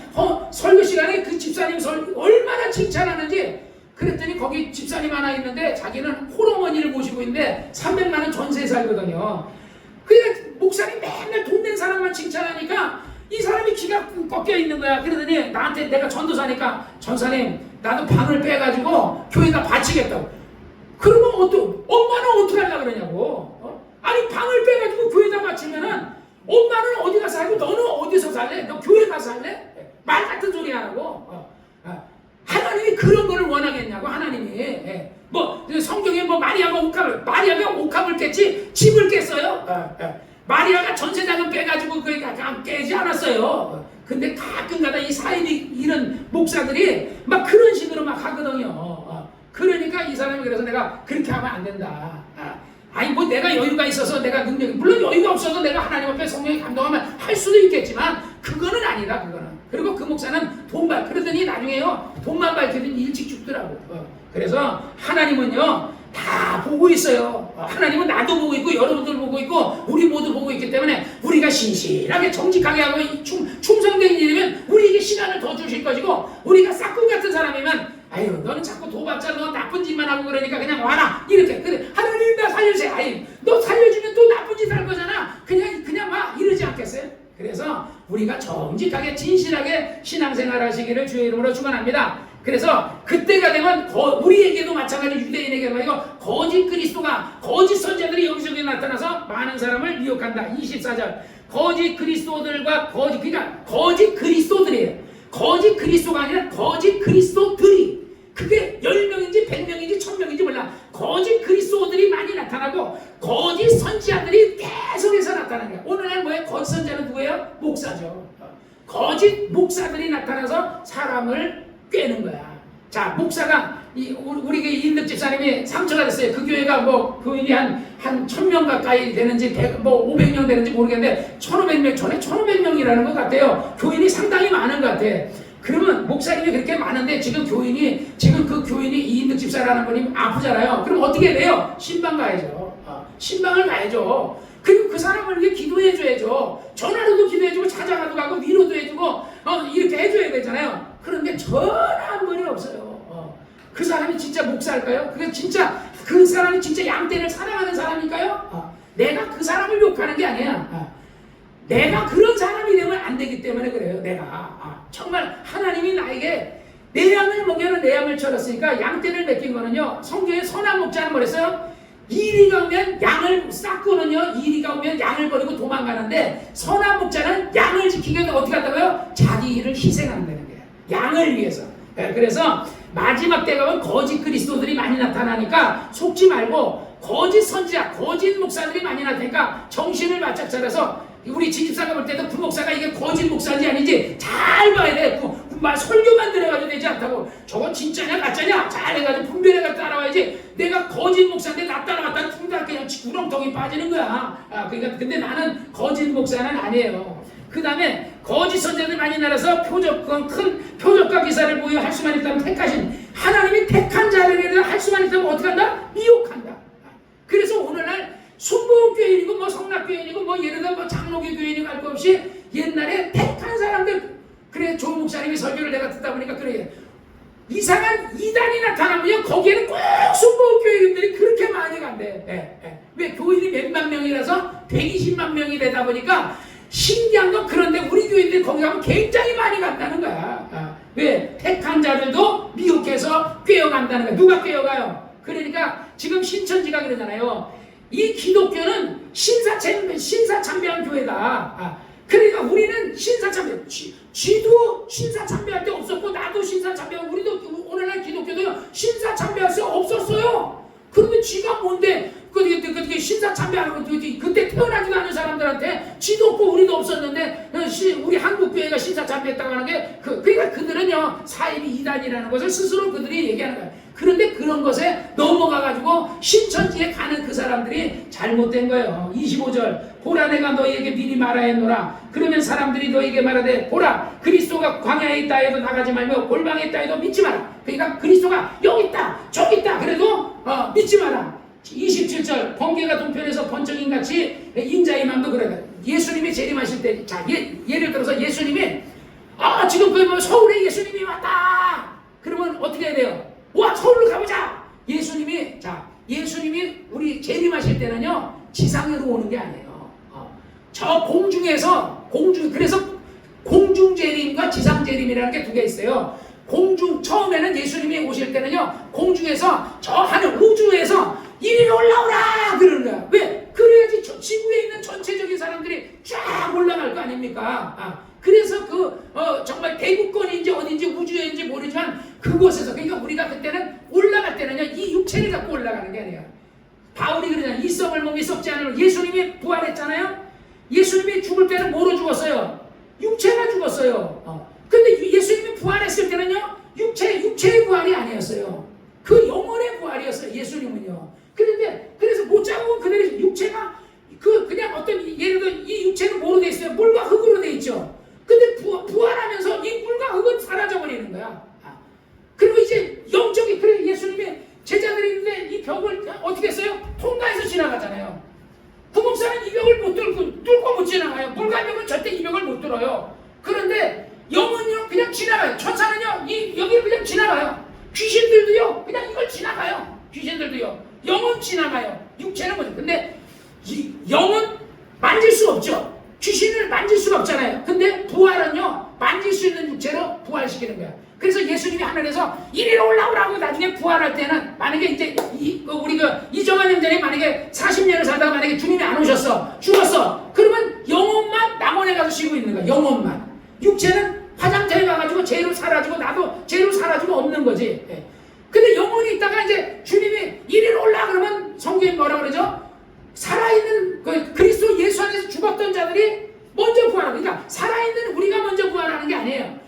설교 시간에 그 집사님 얼마나 칭찬하는지. 그랬더니 거기 집사님 하나 있는데 자기는 홀어머니를 모시고 있는데 300만 원 전세에 살거든요. 그러니까 목사님 맨날 돈 낸 사람만 칭찬하니까 이 사람이 기가 꺾여 있는 거야. 그러더니 나한테 내가 전도사니까 전사님 나도 방을 빼가지고 교회에다 바치겠다고. 그러면 엄마는 어떻게 하려고 그러냐고. 아니 방을 빼가지고 교회에다 바치면은 엄마는 어디 가서 살고 너는 어디서 살래? 너 교회 가서 살래? 말 같은 소리 하라고. 하나님이 그런 거를 원하겠냐고. 하나님이 성경에 마리아가 옥합을 깼지 집을 깼어요. 마리아가 전세자금 빼가지고 깨지 않았어요. 근데 가끔가다 이 사이비 이런 목사들이 막 그런 식으로 막 하거든요. 그러니까 이 사람이 그래서 내가 그렇게 하면 안 된다. 아니 내가 여유가 있어서 내가 능력이 물론 여유가 없어서 내가 하나님 앞에 성령이 감동하면 할 수도 있겠지만 그거는 아니다. 그거는. 그리고 그 목사는 그러더니 나중에요 돈만 밝히더니 일찍 죽더라고. 그래서 하나님은요 다 보고 있어요. 하나님은 나도 보고 있고 여러분들 보고 있고 우리 모두 보고 있기 때문에 우리가 신실하게 정직하게 하고 충성된 일이면 우리에게 시간을 더 주실 것이고 우리가 싹꾼 같은 사람이면 아유 너는 자꾸 도박자 너 나쁜 짓만 하고 그러니까 그냥 와라 이렇게. 그래 하나님 나 살려주세요. 아이 너 살려주면 또 나쁜 짓 할 거잖아. 그냥 와 이러지 않겠어요? 그래서 우리가 정직하게 진실하게 신앙생활 하시기를 주의 이름으로 축원합니다. 그래서 그때가 되면 우리에게도 마찬가지 유대인에게도 말이고 거짓 그리스도가 거짓 선자들이 여기저기 나타나서 많은 사람을 미혹한다. 24절 거짓 그리스도들과 거짓 그리스도들이에요. 거짓 그리스도가 아니라 거짓 그리스도들이 그게 10명인지 100명인지 1000명인지 몰라. 거짓 그리스도들이 많이 나타나고 거짓 선지자들이 계속해서 나타나는 거야. 오늘날 뭐예요? 거짓 선지자는 누구예요? 목사죠. 거짓 목사들이 나타나서 사람을 꿰는 거야. 자, 목사가 우리 인득 집사님이 상처가 됐어요. 그 교회가 교인이 한 1000명 가까이 되는지 500명 되는지 모르겠는데 1500명 전에 1500명이라는 것 같아요. 교인이 상당히 많은 것 같아. 그러면 목사님이 그렇게 많은데 지금 그 교인이 이인득 집사라는 분이 아프잖아요. 그럼 어떻게 돼요? 신방 가야죠. 신방을 가야죠. 그리고 그 사람을 위해 기도해줘야죠. 전화로도 기도해주고 찾아가도 가고 위로도 해주고 이렇게 해줘야 되잖아요. 그런데 전혀 한 번이 없어요. 그 사람이 진짜 목사일까요? 그 사람이 진짜 양떼를 사랑하는 사람일까요? 내가 그 사람을 욕하는 내가 그런 사람이 되면 안 되기 때문에 그래요. 내가 정말 하나님이 나에게 내 양을 먹여는 내 양을 쳐렸으니까 양떼를 맡긴 거는요, 성경에 선한 목자는 뭐랬어요? 이리가 오면 양을 싹고는요, 이리가 오면 양을 버리고 도망가는데, 선한 목자는 양을 지키기 위해서 어떻게 한다고요? 자기 일을 희생한다는 거예요. 양을 위해서. 그래서 마지막 때 가면 거짓 그리스도들이 많이 나타나니까 속지 말고, 거짓 선지자, 거짓 목사들이 많이 나타나니까 정신을 바짝 차려서, 우리 지집사가 볼 때도 그 목사가 이게 거짓 목사인지 아닌지 잘 봐야 돼. 말 설교만 들어가도 되지 않다고. 저거 진짜냐 가짜냐 잘 해가지고 분별해가 따라와야지. 내가 거짓 목사인데 나 따라갔다가 퉁다 그냥 구렁텅이 빠지는 거야. 그러니까 근데 나는 거짓 목사는 아니에요. 그 다음에 거짓 선자들 많이 나라서 큰 표적과 기사를 보여 할 수만 있다면 택하신, 하나님이 택한 자들에 대해서 할 수만 있다면 어떻게 한다? 미혹한다. 그래서 오늘날 순복음교인이고 뭐 성락교인이고 뭐 예를 들어 뭐 장로교 교인이고 할 것 없이 옛날에 택한 사람들, 그래 조 목사님이 설교를 내가 듣다 보니까 그래, 이상한 이단이 나타나면 거기에는 꼭 순복음교인들이 그렇게 많이 간대. 왜? 교인이 몇만 명이라서 120만 명이 되다 보니까 신기한 건, 그런데 우리 교인들이 거기 가면 굉장히 많이 간다는 거야. 왜? 택한 자들도 미혹해서 꿰어간다는 거야. 누가 꿰어가요? 그러니까 지금 신천지가 그러잖아요. 이 기독교는 신사참배한 교회다. 그러니까 우리는 신사참배, 쥐도 신사참배할 때 없었고 나도 신사참배하고, 우리도 오늘날 기독교도요 신사참배할 수 없었어요. 그런데 쥐가 뭔데 그게 신사참배하는 거, 그때 태어나지도 않은 사람들한테 쥐도 없고 우리도 없었는데 우리 한국교회가 신사참배했다고 하는 게, 그러니까 그들은요 사이비 이단이라는 것을 스스로 그들이 얘기하는 거예요. 그런데 그런 것에 넘어가가지고 신천지에 가는 그 사람들이 잘못된 거예요. 25절, 보라 내가 너희에게 미리 말하였노라. 그러면 사람들이 너희에게 말하되, 보라 그리스도가 광야에 있다 해도 나가지 말며 골방에 있다 해도 믿지 마라. 그러니까 그리스도가 여기 있다 저기 있다 그래도 믿지 마라. 27절, 번개가 동편에서 번쩍인같이 인자의 맘도 그래요. 예수님이 재림하실 때, 자 예를 들어서 예수님이 지금 뭐 서울에 예수님이 왔다 그러면 어떻게 해야 돼요? 와, 서울로 가보자. 예수님이 우리 재림하실 때는요 지상으로 오는 게 아니에요. 저 공중에서, 그래서 공중 재림과 지상 재림이라는 게 두 개 있어요. 처음에는 예수님이 오실 때는요 공중에서, 저 하늘 우주에서 이리로 올라오라 그러는 거야. 왜? 그래야지 지구에 있는 전체적인 사람들이 쫙 올라갈 거 아닙니까? 그래서 정말 대구권인지 어딘지 우주인지 모르지만 그곳에서, 그러니까 우리가 그때는 올라갈 때는요 이 육체를 갖고 올라가는 게 아니에요. 바울이 그러잖아요. 이 썩을 몸이 썩지 않으면, 예수님이 부활했잖아요. 예수님이 죽을 때는 뭐로 죽었어요? 육체가 죽었어요. 근데 예수님이 부활했을 때는요 육체의 부활이 아니었어요. 그 영혼의 부활이었어요. 예수님은요. 그래서 못 잡으면 그들의 육체가 그냥 어떤, 예를 들어 이 육체는 뭐로 돼 있어요? 물과 흙으로 돼 있죠. 근데 부활하면서 이 물과 흙은 사라져 버리는 거야. 그리고 이제 영적인, 그래 예수님의 제자들이 있는데 이 벽을 어떻게 했어요? 통과해서 지나가잖아요. 구목사는 이 벽을 뚫고 못 지나가요. 물과 벽은 절대 이 벽을 못 뚫어요. 그런데 영은요 그냥 지나가요. 천사는요 여기를 그냥 지나가요. 귀신들도요 그냥 이걸 지나가요. 귀신들도요. 영은 지나가요. 육체는 뭐죠? 근데 이 영은 만질 수 없죠. 귀신을 만질 수가 없잖아요. 근데 부활은요 만질 수 있는 육체로 부활시키는 거야. 그래서 예수님이 하늘에서 이리로 올라오라고 나중에 부활할 때는, 만약에 이제 우리 이정환 형제님 만약에 40년을 살다가 만약에 주님이 안 오셨어, 죽었어, 그러면 영혼만 남원에 가서 쉬고 있는 거야. 영혼만. 육체는 화장터에 가가지고 죄로 사라지고 나도 죄로 사라지고 없는 거지. 근데 영혼이 있다가 이제 주님이 이리로 올라 그러면 성경에 뭐라 그러죠? 살아있는 그리스도 예수 안에서 죽었던 자들이 먼저 부활하고, 그러니까 살아있는 우리가 먼저 부활하는 게 아니에요.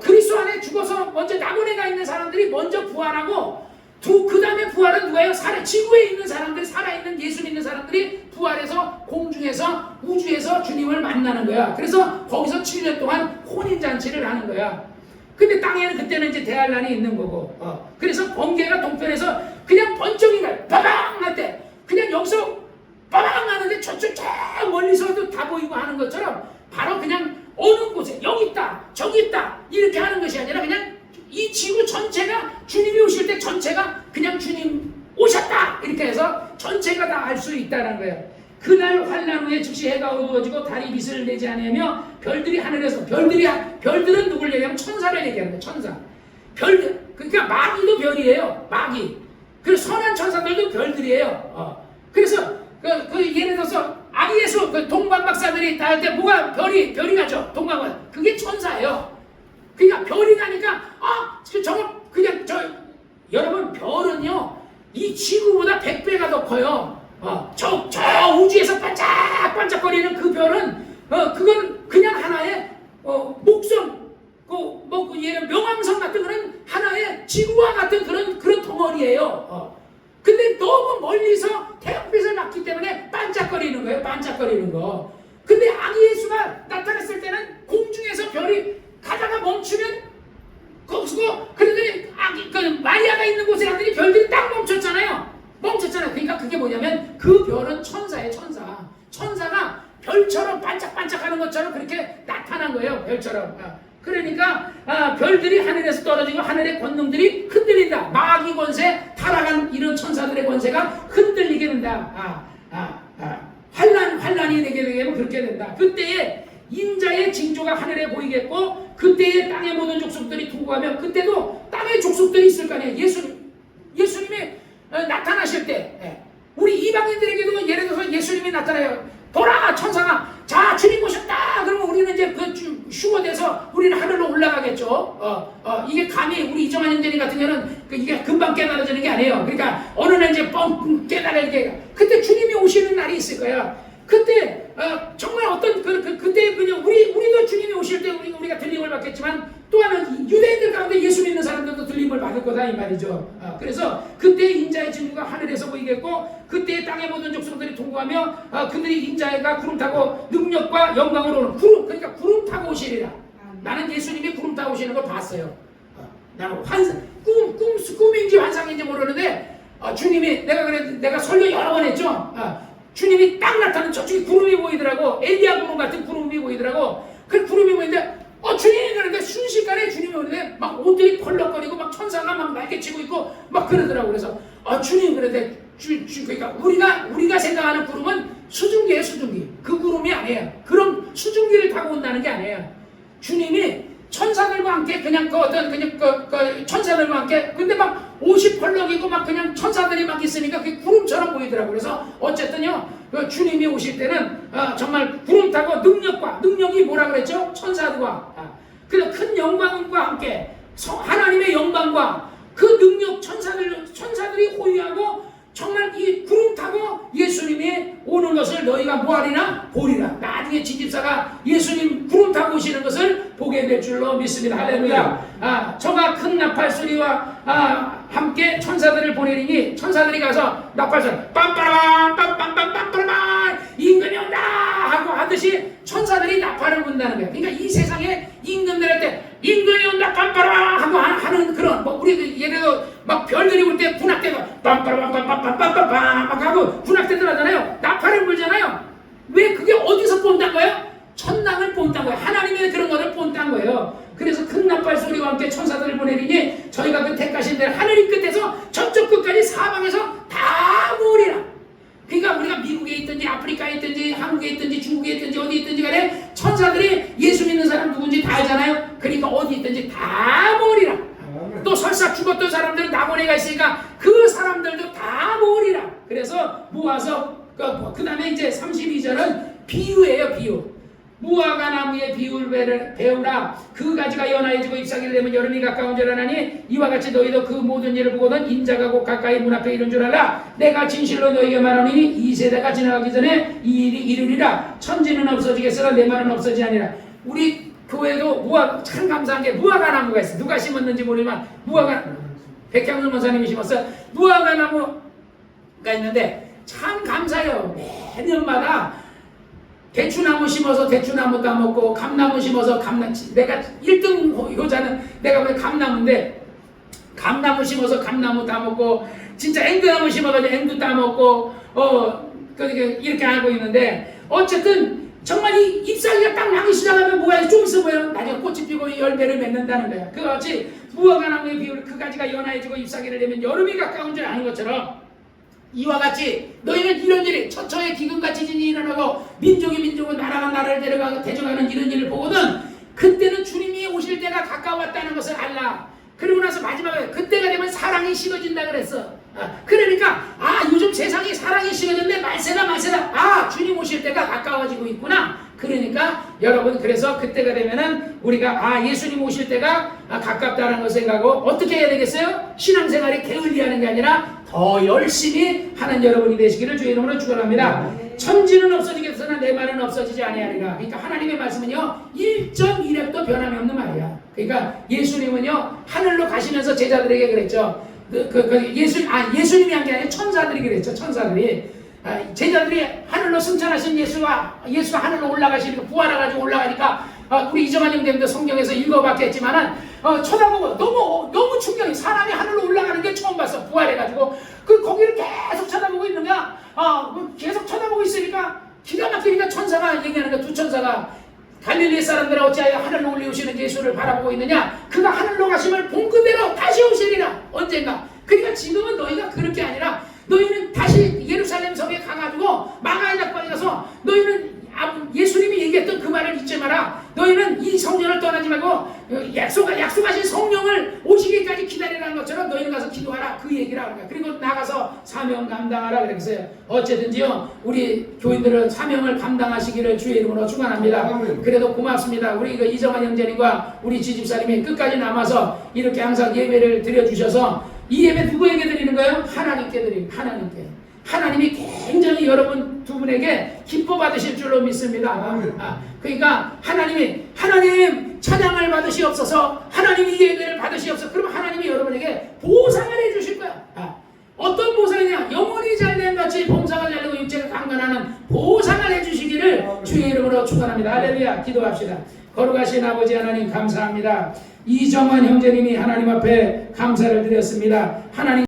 그리스도 안에 죽어서 먼저 낙원에 가 있는 사람들이 먼저 부활하고, 그 다음에 부활은 누가요? 지구에 있는 사람들, 살아있는 예수 믿는 사람들이 부활해서 공중에서 우주에서 주님을 만나는 거야. 그래서 거기서 7년 동안 혼인잔치를 하는 거야. 근데 땅에는 그때는 이제 대환란이 있는 거고, 그래서 번개가 동편에서 그냥 번쩍이가 빠방 할 때, 그냥 여기서 빠방 하는데 저쪽 저 멀리서도 다 보이고 하는 것처럼 바로 그냥 어느 곳에 여기 있다 저기 있다 이렇게 하는 것이 아니라, 그냥 이 지구 전체가 주님이 오실 때 전체가 그냥 주님 오셨다 이렇게 해서 전체가 다 알 수 있다는 거예요. 그날 환난 후에 즉시 해가 어두워지고 달이 빛을 내지 않으며 별들이 하늘에서 별들은 누굴 얘기하면 천사를 얘기하는 거예요. 천사. 별들 그러니까 마귀도 별이에요. 마귀. 그리고 선한 천사들도 별들이에요. 그래서 예를 들어서 아기 예수 동방 박사들이 다 할 때 뭐가 별이 가죠. 동방 그게 천사예요. 그러니까 별이 가니까 저거 그냥 여러분 별은요 이 지구보다 100배가 더 커요. 저 우주에서 반짝반짝거리는 그 별은 그건 그냥 하나의 목성 예를 명왕성 같은 그런 하나의 지구와 같은 그런 덩어리예요. 근데 너무 멀리서 태양빛을 맞기 때문에 반짝거리는 거예요. 반짝거리는 거. 근데 아기 예수가 나타났을 때는 공중에서 별이 가다가 멈추면 거기서 그랬더니 마리아가 있는 곳에 갔더니 별들이 딱 멈췄잖아요. 그러니까 그게 뭐냐면 그 별은 천사예요. 천사가 별처럼 반짝반짝하는 것처럼 그렇게 나타난 거예요. 별처럼. 그러니까 별들이 하늘에서 떨어지고 하늘의 권능들이 흔들린다. 마귀 권세, 타락한 이런 천사들의 권세가 흔들리게 된다. 환란이 되게 되면 그렇게 된다. 그때에 인자의 징조가 하늘에 보이겠고 그때에 땅의 모든 족속들이 통과하면 그때도 땅의 족속들이 있을 거 아니에요. 예수님이 나타나실 때 우리 이방인들에게도 예를 들어서 예수님이 나타나요. 보라 천사가 자 주님 오셨다. 그러면 우리는 이제 휴거돼서 우리는 하늘로 올라가겠죠. 이게 감히 우리 이정환 형제님 같은 경우는 이게 금방 깨달아지는 게 아니에요. 그러니까 어느 날 이제 뻥 깨달아야 돼. 그때 주님이 오시는 날이 있을 거야. 그때 정말 어떤 그때 그냥 우리도 주님이 오실 때 우리가 들림을 받겠지만 또 하나는 유대인들 가운데 예수 믿는 사람들도 들림을 받을 거다 이 말이죠. 그래서 그때 인자의 징조가 하늘에서 보이겠고 그때 땅의 모든 족속들이 통과하며 그들이 인자가 구름 타고 능력과 영광으로 오는 그러니까 구름 타고 오시리라. 나는 예수님이 구름 타고 오시는 걸 봤어요. 나는 꿈인지 환상인지 모르는데 주님이 내가 설교 여러 번 했죠. 주님이 딱 나타나는 저쪽에 구름이 보이더라고. 엘리야 구름 같은 구름이 보이더라고. 그 구름이 보이는데 주님이 그러는데 순식간에 주님이 오는데 막 옷들이 펄럭거리고 막 천사가 막 날개치고 있고 막 그러더라고. 그래서 주님 그러는데 그러니까 우리가 생각하는 구름은 수증기예요. 수증기. 그 구름이 아니에요. 그런 수증기를 타고 온다는 게 아니에요. 주님이 천사들과 함께 그냥 천사들과 함께 근데 막 옷이 펄럭이고 막 그냥 천사들이 막 있으니까 그게 구름처럼 보이더라고요. 그래서 어쨌든요 주님이 오실 때는 정말 구름 타고 능력이 뭐라 그랬죠? 천사들과 그래서 큰 영광과 함께 하나님의 영광과 그 능력 천사들이 호위하고 정말 이 구름 타고 예수님이 오는 것을 너희가 뭐하리나 보리라. 나중에 지집사가 예수님 구름 타고 오시는 것을 보게 될 줄로 믿습니다. 할렐루야. 저가 큰 나팔 소리와 함께 천사들을 보내리니 천사들이 가서 나팔 소리 빰빠라밤 빰빰빰빰빰빰 임금이 온다 하고 하듯이 천사들이 나팔을 분다는 거예요. 그러니까 이 세상에 임금들한테 임금이 온다 빰빠라밤 하고 하는 그런 우리 예를 들어 막 별들이 올 때 군악대가 빰빠라밤빰빰빰빰빰빰 막 하고 군악대들 하잖아요. 나팔을 불잖아요. 왜 그게 어디서 본다는 거예요? 천당을 본다는 거예요. 하나님의 그런 거를 본다는 거예요. 그래서 큰 나팔 소리와 함께 천사들을 보내리니 저희가 그 택하신 데 하늘이 끝에서 저쪽 끝까지 사방에서 다 모으리라. 그러니까 우리가 미국에 있든지 아프리카에 있든지 한국에 있든지 중국에 있든지 어디 있든지 간에 천사들이 예수 믿는 사람 누군지 다 알잖아요. 그러니까 어디 있든지 다 모으리라. 또 설사 죽었던 사람들은 낙원에 있으니까 그 사람들도 다 모으리라. 그래서 모아서 그 다음에 이제 32절은 비유예요. 비유. 무화과 나무의 비유를 배우라. 그 가지가 연하여지고 잎사귀를 내면 여름이 가까운 줄 아나니 이와 같이 너희도 그 모든 일을 보거든 인자가 곧 가까이 문 앞에 이른 줄 알라. 내가 진실로 너희에게 말하노니 이 세대가 지나가기 전에 이 일이 이르리라. 천지는 없어지겠으나 내 말은 없어지지 아니라. 우리 교회도 참 감사한 게 무화과 나무가 있어. 누가 심었는지 모르지만 백향준 목사님이 심었어요. 무화과 나무가 있는데 참 감사해요. 매년마다 대추나무 심어서 대추나무 따먹고 감나무 심어서 감나무. 내가 1등 효자는 내가 왜 감나무인데 감나무 심어서 감나무 따먹고 진짜 앵두나무 심어서 앵두 따먹고 이렇게 알고 있는데 어쨌든 정말 이 잎사귀가 딱 나기 시작하면 뭐가 좀 있어 보여요. 나중에 꽃이 피고 열매를 맺는다는 거야. 그같이 무화과 나무의 비율 그 가지가 연하여지고 잎사귀를 내면 여름이 가까운 줄 아는 것처럼 이와 같이 너희는 이런 일이 처처에 기근같이 지진이 일어나고 민족이 민족은 나라가 나라를 데려가고 대적하는 이런 일을 보거든 그때는 주님이 오실 때가 가까웠다는 것을 알라. 그리고 나서 마지막에 그때가 되면 사랑이 식어진다 그랬어. 그러니까 요즘 세상이 사랑이 식어졌네. 말세다. 주님 오실 때가 가까워지고 있구나. 그러니까 여러분 그래서 그때가 되면은 우리가 예수님 오실 때가 가깝다는 것을 생각하고 어떻게 해야 되겠어요? 신앙생활이 게을리하는 게 아니라 더 열심히 하는 여러분이 되시기를 주의 이름으로 축원합니다. 천지는 없어지겠으나 내 말은 없어지지 아니하리라. 그러니까 하나님의 말씀은요 1.1획도 변함이 없는 말이야. 그러니까 예수님은요 하늘로 가시면서 제자들에게 그랬죠. 예수님이 한 게 아니라 천사들이 그랬죠. 천사들이 제자들이 하늘로 승천하신 예수가 하늘로 올라가시니까 부활해가지고 올라가니까 우리 이정환 형님도 성경에서 읽어봤겠지만은 쳐다보고 너무 충격이 사람이 하늘로 올라가는 게 처음 봤어. 부활해가지고 거기를 계속 쳐다보고 있는 거야. 계속 쳐다보고 있으니까 기가 막히니까 천사가 얘기하는 거야. 두 천사가 갈릴리 사람들아 어찌하여 하늘로 올리우시는 예수를 바라보고 있느냐. 그가 하늘로 가심을 본 그대로 다시 오시리라. 언젠가. 그러니까 지금은 너희가 그럴 게 아니라 너희는 다시 예루살렘 성에 가가지고 마가의 낙방에 가서 너희는 예수님이 얘기했던 그 말을 잊지 마라. 너희는 이 성전을 떠나지 말고 약속하신 성령을 오시기까지 기다리라는 것처럼 너희는 가서 기도하라. 그 얘기를 하는 거야. 그리고 나가서 사명 감당하라 그랬어요. 어쨌든지요 우리 교인들은 사명을 감당하시기를 주의 이름으로 축원합니다. 그래도 고맙습니다. 우리 이정환 형제님과 우리 지집사님이 끝까지 남아서 이렇게 항상 예배를 드려주셔서 이 예배 누구에게 드리는 거예요? 하나님께 드리는 하나님께. 하나님이 굉장히 여러분 두 분에게 기뻐 받으실 줄로 믿습니다. 그러니까 하나님 찬양을 받으시옵소서. 하나님이 예배를 받으시옵소서. 그러면 하나님이 여러분에게 보상을 해주실 거야. 어떤 보상이냐? 영혼이 잘된 같이 봉사가 잘되고 육체가 강건하는 보상을 해주시기를 주의 이름으로 축원합니다. 할렐루야. 기도합시다. 거룩하신 아버지 하나님 감사합니다. 이정환 형제님이 하나님 앞에 감사를 드렸습니다. 하나님